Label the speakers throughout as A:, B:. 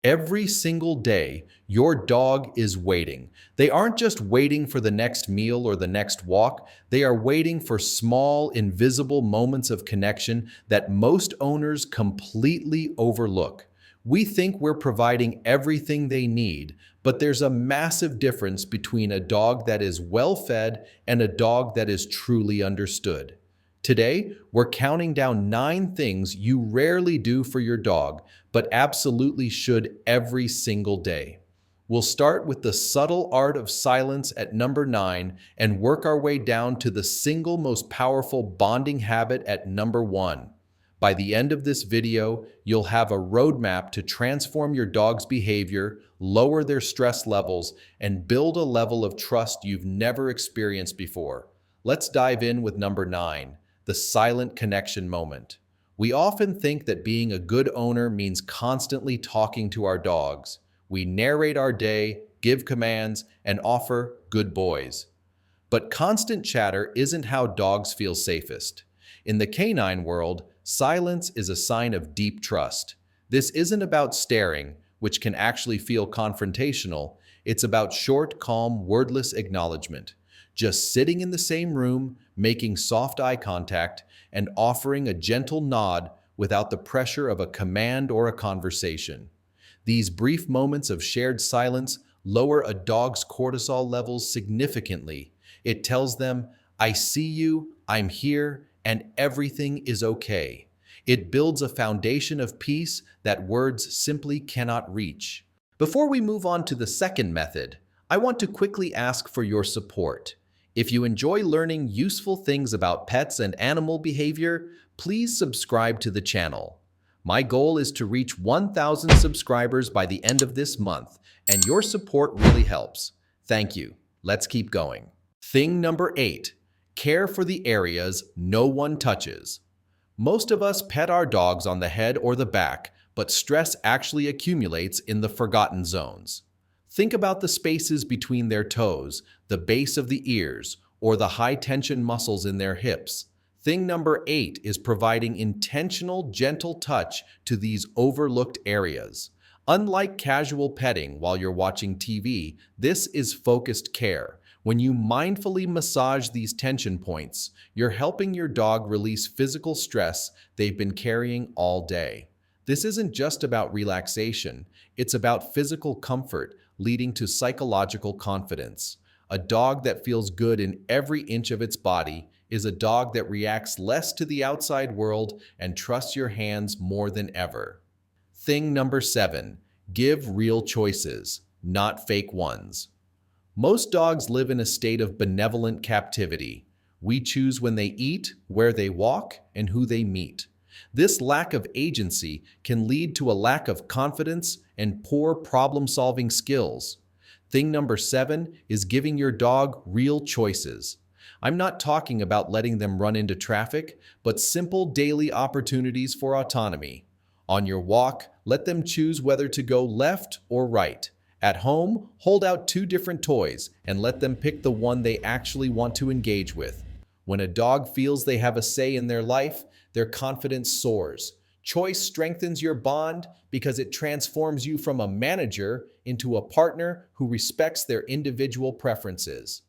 A: Every single day, your dog is waiting. They aren't just waiting for the next meal or the next walk, they are waiting for small, invisible moments of connection that most owners completely overlook. We think we're providing everything they need, but there's a massive difference between a dog that is well fed and a dog that is truly understood. Today, we're counting down 9 things you rarely do for your dog, but absolutely should every single day. We'll start with the subtle art of silence at number 9 and work our way down to the single most powerful bonding habit at number 1. By the end of this video, you'll have a roadmap to transform your dog's behavior, lower their stress levels, and build a level of trust you've never experienced before. Let's dive in with number 9. The silent connection moment. We often think that being a good owner means constantly talking to our dogs. We narrate our day, give commands, and offer good boys. But constant chatter isn't how dogs feel safest. In the canine world, silence is a sign of deep trust. This isn't about staring, which can actually feel confrontational. It's about short, calm, wordless acknowledgement. Just sitting in the same room, making soft eye contact, and offering a gentle nod without the pressure of a command or a conversation. These brief moments of shared silence lower a dog's cortisol levels significantly. It tells them, "I see you, I'm here, and everything is okay." It builds a foundation of peace that words simply cannot reach. Before we move on to the second method, I want to quickly ask for your support. If you enjoy learning useful things about pets and animal behavior, please subscribe to the channel. My goal is to reach 1,000 subscribers by the end of this month, and your support really helps. Thank you. Let's keep going. Thing number 8. Care for the areas no one touches. Most of us pet our dogs on the head or the back, but stress actually accumulates in the forgotten zones. Think about the spaces between their toes, the base of the ears, or the high-tension muscles in their hips. Thing number 8 is providing intentional, gentle touch to these overlooked areas. Unlike casual petting while you're watching TV, this is focused care. When you mindfully massage these tension points, you're helping your dog release physical stress they've been carrying all day. This isn't just about relaxation, it's about physical comfort, leading to psychological confidence. A dog that feels good in every inch of its body is a dog that reacts less to the outside world and trusts your hands more than ever. Thing number 7. Give real choices, not fake ones. Most dogs live in a state of benevolent captivity. We choose when they eat, where they walk, and who they meet. This lack of agency can lead to a lack of confidence and poor problem-solving skills. Thing number 7 is giving your dog real choices. I'm not talking about letting them run into traffic, but simple daily opportunities for autonomy. On your walk, let them choose whether to go left or right. At home, hold out 2 different toys and let them pick the one they actually want to engage with. When a dog feels they have a say in their life, their confidence soars. Choice strengthens your bond because it transforms you from a manager into a partner who respects their individual preferences.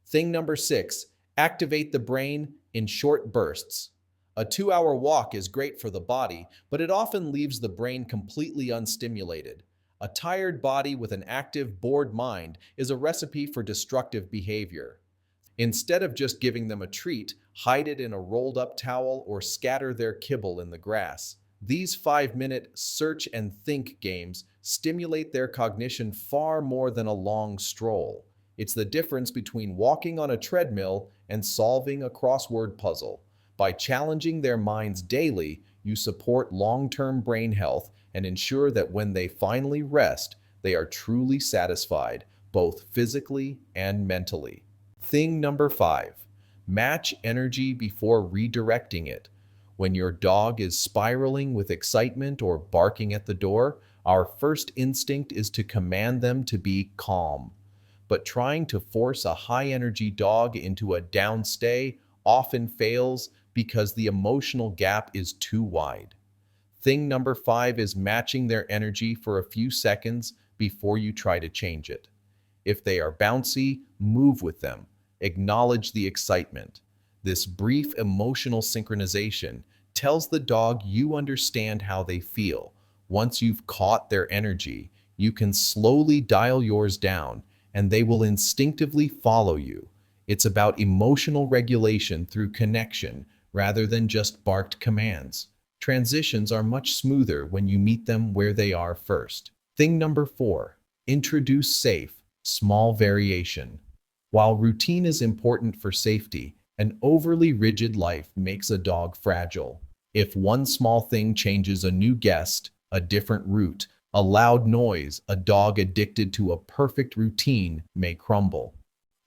A: Thing number 6, activate the brain in short bursts. A 2-hour walk is great for the body, but it often leaves the brain completely unstimulated. A tired body with an active, bored mind is a recipe for destructive behavior. Instead of just giving them a treat, hide it in a rolled-up towel or scatter their kibble in the grass. These 5-minute search and think games stimulate their cognition far more than a long stroll. It's the difference between walking on a treadmill and solving a crossword puzzle. By challenging their minds daily, you support long-term brain health and ensure that when they finally rest, they are truly satisfied, both physically and mentally. Thing number 5. Match energy before redirecting it. When your dog is spiraling with excitement or barking at the door, our first instinct is to command them to be calm. But trying to force a high-energy dog into a downstay often fails because the emotional gap is too wide. Thing number 5 is matching their energy for a few seconds before you try to change it. If they are bouncy, move with them. Acknowledge the excitement. This brief emotional synchronization tells the dog you understand how they feel. Once you've caught their energy, you can slowly dial yours down, and they will instinctively follow you. It's about emotional regulation through connection rather than just barked commands. Transitions are much smoother when you meet them where they are first. Thing number 4, introduce safe, small variation. While routine is important for safety, an overly rigid life makes a dog fragile. If one small thing changes, a new guest, a different route, a loud noise, a dog addicted to a perfect routine may crumble.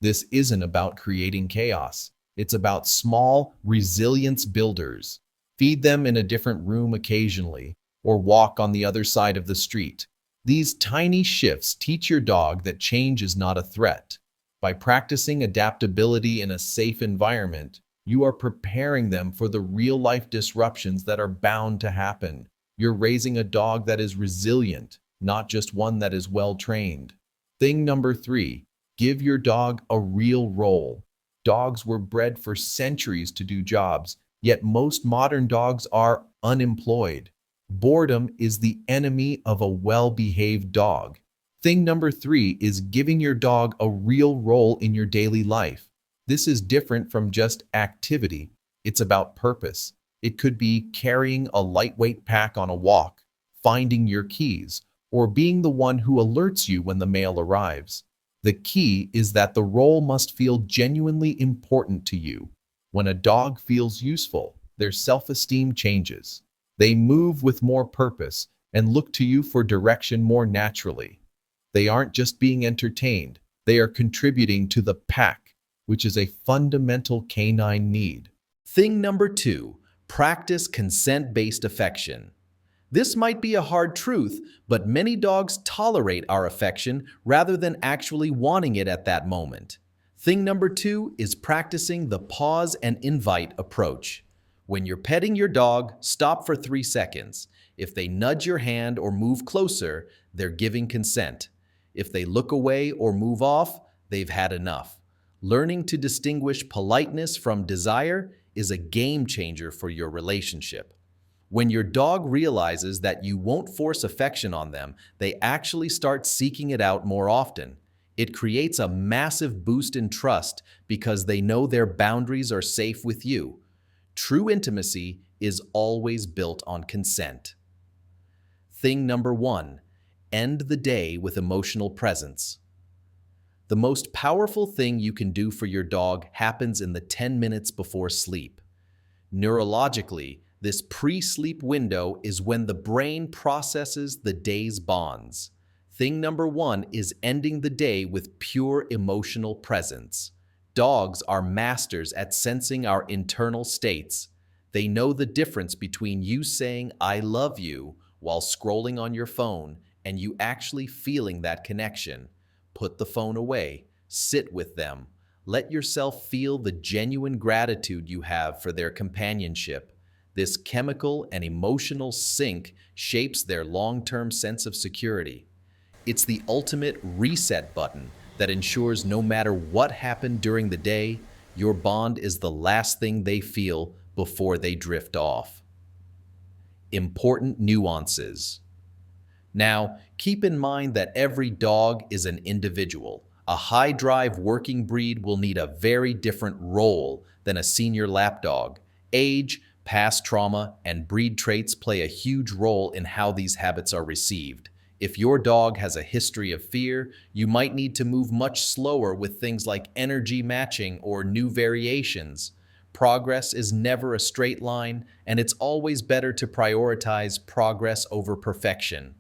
A: This isn't about creating chaos. It's about small resilience builders. Feed them in a different room occasionally, or walk on the other side of the street. These tiny shifts teach your dog that change is not a threat. By practicing adaptability in a safe environment, you are preparing them for the real-life disruptions that are bound to happen. You're raising a dog that is resilient, not just one that is well-trained. Thing number 3, give your dog a real role. Dogs were bred for centuries to do jobs, yet most modern dogs are unemployed. Boredom is the enemy of a well-behaved dog. Thing number 3 is giving your dog a real role in your daily life. This is different from just activity. It's about purpose. It could be carrying a lightweight pack on a walk, finding your keys, or being the one who alerts you when the mail arrives. The key is that the role must feel genuinely important to you. When a dog feels useful, their self-esteem changes. They move with more purpose and look to you for direction more naturally. They aren't just being entertained, they are contributing to the pack, which is a fundamental canine need.
B: Thing number 2, practice consent-based affection. This might be a hard truth, but many dogs tolerate our affection rather than actually wanting it at that moment. Thing number 2 is practicing the pause and invite approach. When you're petting your dog, stop for 3 seconds. If they nudge your hand or move closer, they're giving consent. If they look away or move off, they've had enough. Learning to distinguish politeness from desire is a game changer for your relationship. When your dog realizes that you won't force affection on them, they actually start seeking it out more often. It creates a massive boost in trust because they know their boundaries are safe with you. True intimacy is always built on consent. Thing number 1, end the day with emotional presence. The most powerful thing you can do for your dog happens in the 10 minutes before sleep. Neurologically, this pre-sleep window is when the brain processes the day's bonds. Thing number 1 is ending the day with pure emotional presence. Dogs are masters at sensing our internal states. They know the difference between you saying, "I love you," while scrolling on your phone, and you actually feeling that connection. Put the phone away. Sit with them. Let yourself feel the genuine gratitude you have for their companionship. This chemical and emotional sync shapes their long-term sense of security. It's the ultimate reset button that ensures no matter what happened during the day, your bond is the last thing they feel before they drift off. Important nuances. Now, keep in mind that every dog is an individual. A high-drive working breed will need a very different role than a senior lapdog. Age, past trauma, and breed traits play a huge role in how these habits are received. If your dog has a history of fear, you might need to move much slower with things like energy matching or new variations. Progress is never a straight line, and it's always better to prioritize progress over perfection.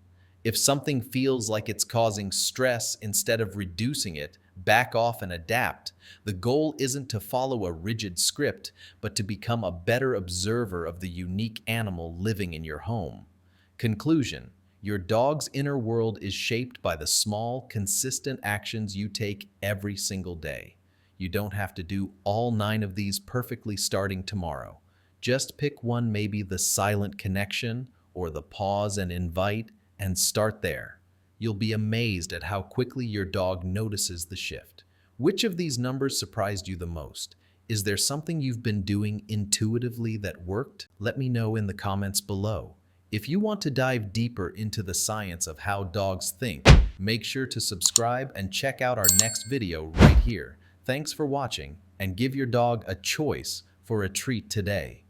B: If something feels like it's causing stress instead of reducing it, back off and adapt. The goal isn't to follow a rigid script, but to become a better observer of the unique animal living in your home. Conclusion: your dog's inner world is shaped by the small, consistent actions you take every single day. You don't have to do all 9 of these perfectly starting tomorrow. Just pick one, maybe the silent connection or the pause and invite, and start there. You'll be amazed at how quickly your dog notices the shift. Which of these numbers surprised you the most? Is there something you've been doing intuitively that worked? Let me know in the comments below. If you want to dive deeper into the science of how dogs think, make sure to subscribe and check out our next video right here. Thanks for watching, and give your dog a choice for a treat today.